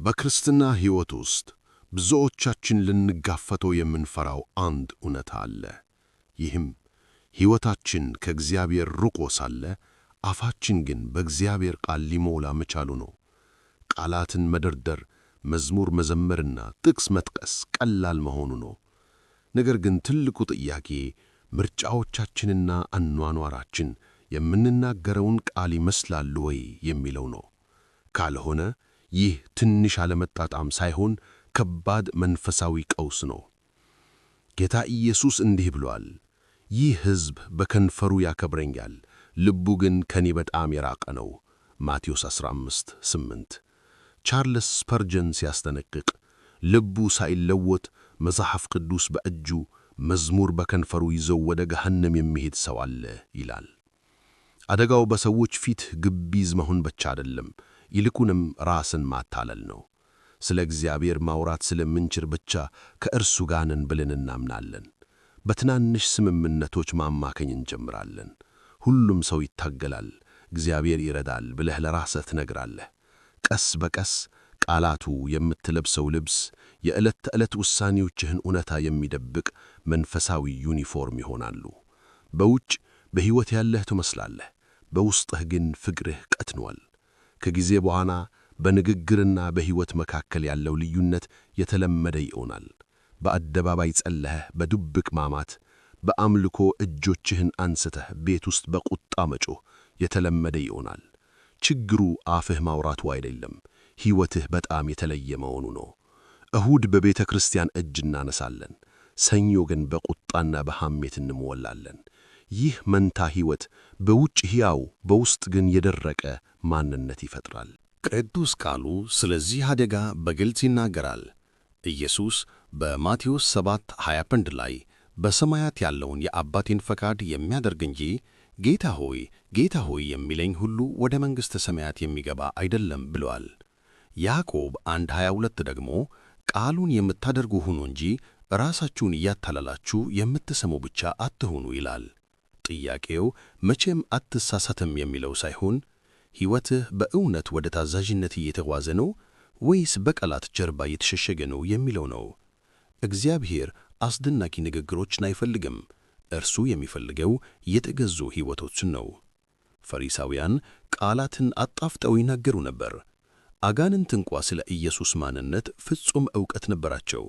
በክርስትና ሕይወት ውስጥ ብዙዎቻችን ልንጋፈተው የምንፈራው አንድ እውነታ አለ። ይህም ሕይወታችን ከእግዚአብሔር ርቆ ሳለ አፋችን ግን በእግዚአብሔር ቃል ሊሞላ መቻሉ ነው። ቃላትን መደርደር፣ መዝሙር መዘመርና ጥቅስ መጥቀስ ቀላል መሆኑ ነው። ነገር ግን ትልቁ ጥያቄ ምርጫዎቻችንና አኗኗራችን የምንናገረውን ቃል ይመስላሉ ወይ የሚለው ነው። ካልሆነ ይህ ትንሽ አለመጣጣም ሳይሆን ከባድ መንፈሳዊ ቀውስ ነው። ጌታ ኢየሱስ እንዲህ ብሏል፣ ይህ ሕዝብ በከንፈሩ ያከብረኛል፣ ልቡ ግን ከኔ በጣም የራቀ ነው። ማቴዎስ 15:8። ቻርልስ ስፐርጀን ሲያስጠነቅቅ ልቡ ሳይለወጥ መጽሐፍ ቅዱስ በእጁ መዝሙር በከንፈሩ ይዘው ወደ ገሃነም የሚሄድ ሰው አለ ይላል። አደጋው በሰዎች ፊት ግብዝ መሆን ብቻ አይደለም፣ ይልቁንም ራስን ማታለል ነው። ስለ እግዚአብሔር ማውራት ስለምንችል ብቻ ከእርሱ ጋር ነን ብለን እናምናለን። በትናንሽ ስምምነቶች ማማከኝ እንጀምራለን። ሁሉም ሰው ይታገላል፣ እግዚአብሔር ይረዳል ብለህ ለራስህ ትነግራለህ። ቀስ በቀስ ቃላቱ የምትለብሰው ልብስ የዕለት ተዕለት ውሳኔዎችህን እውነታ የሚደብቅ መንፈሳዊ ዩኒፎርም ይሆናሉ። በውጭ በሕይወት ያለህ ትመስላለህ፣ በውስጥህ ግን ፍቅርህ ቀትኗል። ከጊዜ በኋላ በንግግርና በሕይወት መካከል ያለው ልዩነት የተለመደ ይሆናል። በአደባባይ ጸለህ በድብቅ ማማት፣ በአምልኮ እጆችህን አንስተህ ቤት ውስጥ በቁጣ መጮህ የተለመደ ይሆናል። ችግሩ አፍህ ማውራቱ አይደለም፣ ሕይወትህ በጣም የተለየ መሆኑ ነው። እሁድ በቤተ ክርስቲያን እጅ እናነሳለን፣ ሰኞ ግን በቁጣና በሐሜት እንሞላለን። ይህ መንታ ሕይወት በውጭ ሕያው በውስጥ ግን የደረቀ ማንነት ይፈጥራል። ቅዱስ ቃሉ ስለዚህ አደጋ በግልጽ ይናገራል። ኢየሱስ በማቴዎስ 7:21 ላይ በሰማያት ያለውን የአባቴን ፈቃድ የሚያደርግ እንጂ ጌታ ሆይ ጌታ ሆይ የሚለኝ ሁሉ ወደ መንግሥተ ሰማያት የሚገባ አይደለም ብሏል። ያዕቆብ 1:22 ደግሞ ቃሉን የምታደርጉ ሁኑ እንጂ ራሳችሁን እያታለላችሁ የምትሰሙ ብቻ አትሁኑ ይላል። ጥያቄው መቼም አትሳሳትም የሚለው ሳይሆን ሕይወትህ በእውነት ወደ ታዛዥነት እየተጓዘ ነው ወይስ በቃላት ጀርባ እየተሸሸገ ነው የሚለው ነው። እግዚአብሔር አስደናቂ ንግግሮችን አይፈልግም። እርሱ የሚፈልገው የተገዙ ሕይወቶችን ነው። ፈሪሳውያን ቃላትን አጣፍጠው ይናገሩ ነበር። አጋንንት እንኳ ስለ ኢየሱስ ማንነት ፍጹም ዕውቀት ነበራቸው።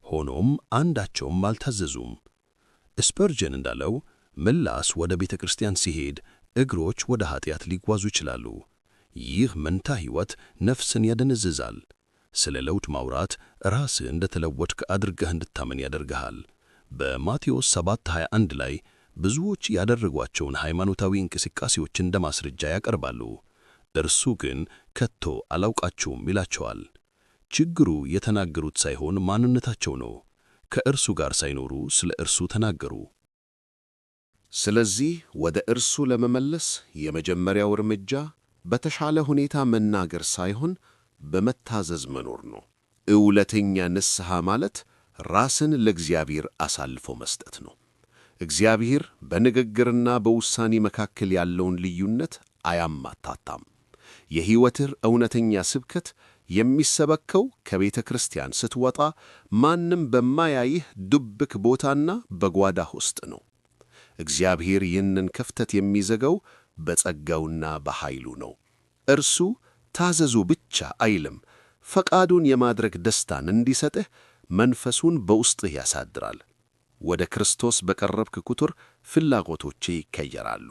ሆኖም አንዳቸውም አልታዘዙም። ስፐርጀን እንዳለው ምላስ ወደ ቤተ ክርስቲያን ሲሄድ እግሮች ወደ ኀጢአት ሊጓዙ ይችላሉ። ይህ መንታ ሕይወት ነፍስን ያደነዝዛል። ስለ ለውጥ ማውራት ራስህ እንደ ተለወጥክ አድርገህ እንድታመን ያደርግሃል። በማቴዎስ 7:21 ላይ ብዙዎች ያደረጓቸውን ሃይማኖታዊ እንቅስቃሴዎች እንደ ማስረጃ ያቀርባሉ። እርሱ ግን ከቶ አላውቃችሁም ይላቸዋል። ችግሩ የተናገሩት ሳይሆን ማንነታቸው ነው። ከእርሱ ጋር ሳይኖሩ ስለ እርሱ ተናገሩ። ስለዚህ ወደ እርሱ ለመመለስ የመጀመሪያው እርምጃ በተሻለ ሁኔታ መናገር ሳይሆን በመታዘዝ መኖር ነው። እውነተኛ ንስሐ ማለት ራስን ለእግዚአብሔር አሳልፎ መስጠት ነው። እግዚአብሔር በንግግርና በውሳኔ መካከል ያለውን ልዩነት አያማታታም። የሕይወትህ እውነተኛ ስብከት የሚሰበከው ከቤተ ክርስቲያን ስትወጣ ማንም በማያይህ ድብቅ ቦታና በጓዳህ ውስጥ ነው። እግዚአብሔር ይህንን ክፍተት የሚዘጋው በጸጋውና በኃይሉ ነው። እርሱ ታዘዙ ብቻ አይልም፣ ፈቃዱን የማድረግ ደስታን እንዲሰጥህ መንፈሱን በውስጥህ ያሳድራል። ወደ ክርስቶስ በቀረብክ ቁጥር ፍላጎቶቼ ይቀየራሉ።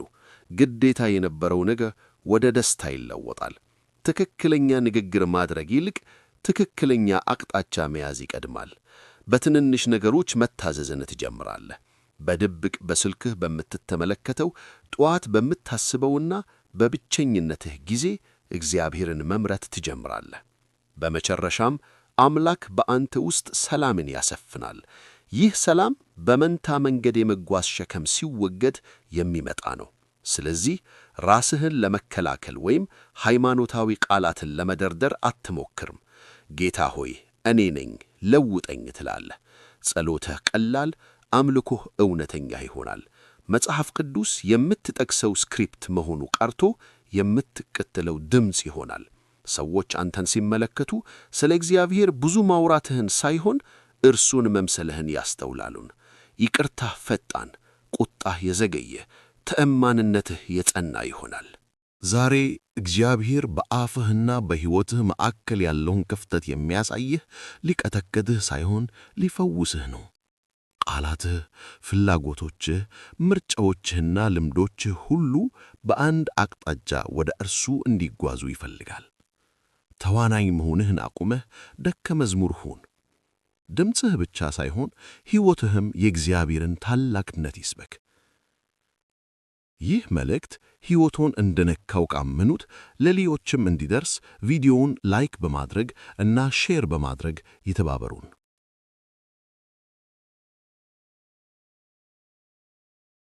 ግዴታ የነበረው ነገር ወደ ደስታ ይለወጣል። ትክክለኛ ንግግር ማድረግ ይልቅ ትክክለኛ አቅጣጫ መያዝ ይቀድማል። በትንንሽ ነገሮች መታዘዝን ትጀምራለህ። በድብቅ በስልክህ በምትተመለከተው፣ ጠዋት በምታስበውና በብቸኝነትህ ጊዜ እግዚአብሔርን መምረት ትጀምራለህ። በመጨረሻም አምላክ በአንተ ውስጥ ሰላምን ያሰፍናል። ይህ ሰላም በመንታ መንገድ የመጓዝ ሸክም ሲወገድ የሚመጣ ነው። ስለዚህ ራስህን ለመከላከል ወይም ሃይማኖታዊ ቃላትን ለመደርደር አትሞክርም። ጌታ ሆይ እኔ ነኝ ለውጠኝ ትላለህ። ጸሎትህ ቀላል፣ አምልኮህ እውነተኛ ይሆናል። መጽሐፍ ቅዱስ የምትጠቅሰው ስክሪፕት መሆኑ ቀርቶ የምትከተለው ድምፅ ይሆናል። ሰዎች አንተን ሲመለከቱ ስለ እግዚአብሔር ብዙ ማውራትህን ሳይሆን እርሱን መምሰልህን ያስተውላሉን። ይቅርታህ ፈጣን፣ ቁጣህ የዘገየ፣ ተአማንነትህ የጸና ይሆናል። ዛሬ እግዚአብሔር በአፍህና በሕይወትህ መካከል ያለውን ክፍተት የሚያሳይህ ሊቀጠቅጥህ ሳይሆን ሊፈውስህ ነው። ቃላትህ፣ ፍላጎቶችህ፣ ምርጫዎችህና ልምዶችህ ሁሉ በአንድ አቅጣጫ ወደ እርሱ እንዲጓዙ ይፈልጋል። ተዋናኝ መሆንህን አቁመህ ደቀ መዝሙር ሁን። ድምፅህ ብቻ ሳይሆን ሕይወትህም የእግዚአብሔርን ታላቅነት ይስበክ። ይህ መልእክት ሕይወቶን እንደነካው ካመኑት ለሌሎችም እንዲደርስ ቪዲዮውን ላይክ በማድረግ እና ሼር በማድረግ ይተባበሩን።